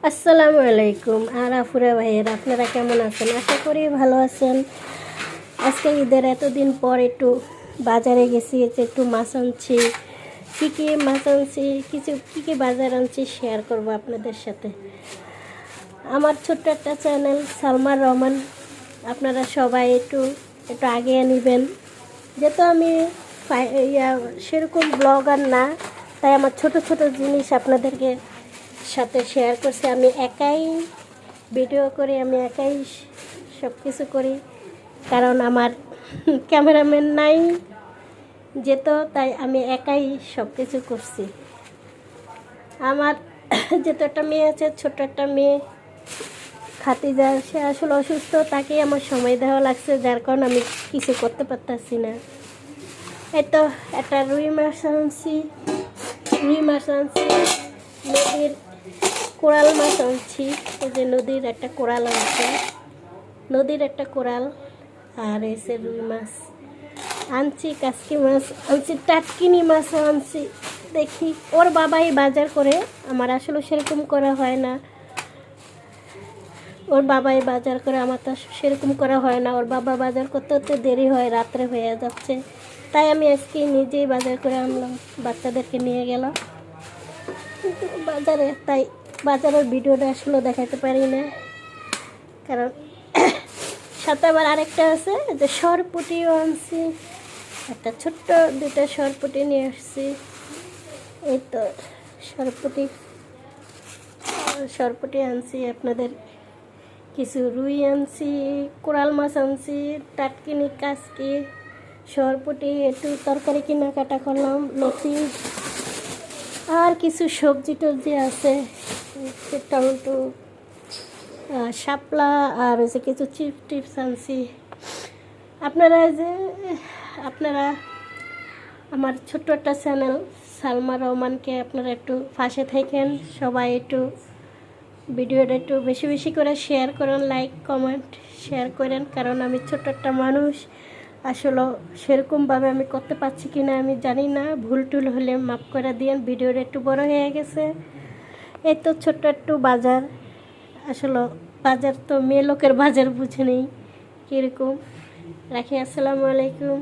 আসসালামু আলাইকুম আর আফুরা ভাইয়ের আপনারা কেমন আছেন? আশা করি ভালো আছেন। আজকে ঈদের এতদিন পর একটু বাজারে গেছি, একটু মাছ আনছি। কী মাছ আনছি, কী বাজার আনছি শেয়ার করব আপনাদের সাথে। আমার ছোট্ট একটা চ্যানেল সালমার রহমান, আপনারা সবাই একটু আগিয়ে নেবেন। যেহেতু আমি সেরকম ব্লগার না, তাই আমার ছোট ছোট জিনিস আপনাদেরকে সাথে শেয়ার করছি। আমি একাই ভিডিও করি, আমি একাই সব কিছু করি, কারণ আমার ক্যামেরাম্যান নাই যেত, তাই আমি একাই সব কিছু করছি। আমার যেহেতু একটা মেয়ে আছে, ছোট্ট একটা মেয়ে খাতিজা, সে আসলে অসুস্থ, তাকেই আমার সময় দেওয়া লাগছে, যার কারণে আমি কিছু করতে পারতেছি না। এই তো একটা রুই মাছ আনছি, নদীর কোরাল মাছ আনছি। এই যে নদীর একটা কোরাল আনছে, আর এসে রুই মাছ আনছি, কাসকি মাছ আনছি, টাটকিনি মাছ আনছি। দেখি ওর বাবাই বাজার করে, আমার আসলে সেরকম করা হয় না। ওর বাবাই বাজার করে, আমার তো সেরকম করা হয় না। ওর বাবা বাজার করতে করতে দেরি হয়, রাত্রে হয়ে যাচ্ছে, তাই আমি আজকে নিজেই বাজার করে আনলাম, বাচ্চাদেরকে নিয়ে গেলাম বাজারে। তাই বাজারের ভিডিওটা আসলে দেখাতে পারি না, কারণ সাথে আবার আরেকটা আছে যে সরপুটিও আনছি, একটা ছোট্ট দুটো সরপুটি নিয়ে আসছি। এই তো সরপুটি আনছি, আপনাদের কিছু রুই আনছি, কোরাল মাছ আনছি, টাটকিনি, কাসকি, সরপুটি, একটু তরকারি কেনাকাটা করলাম, লতি, আর কিছু সবজি টবজি আছে, টমেটো, শাপলা, আর হচ্ছে কিছু চিপস আনছি। আপনারা আমার ছোট্ট একটা চ্যানেল সালমা রহমানকে আপনারা একটু পাশে থাকেন, সবাই একটু ভিডিওটা একটু বেশি বেশি করে শেয়ার করেন, লাইক কমেন্ট শেয়ার করেন, কারণ আমি ছোট্ট একটা মানুষ, আসলে সেরকমভাবে আমি করতে পারছি কি না আমি জানি না, ভুল টুল হলে মাফ করে দিয়েন। ভিডিওটা একটু বড় হয়ে গেছে। এই তো ছোট্ট একটু বাজার, আসলে বাজার তো মেয়ে লোকের বাজার বুঝে নেই কীরকম। রাখি, আসসালামু আলাইকুম।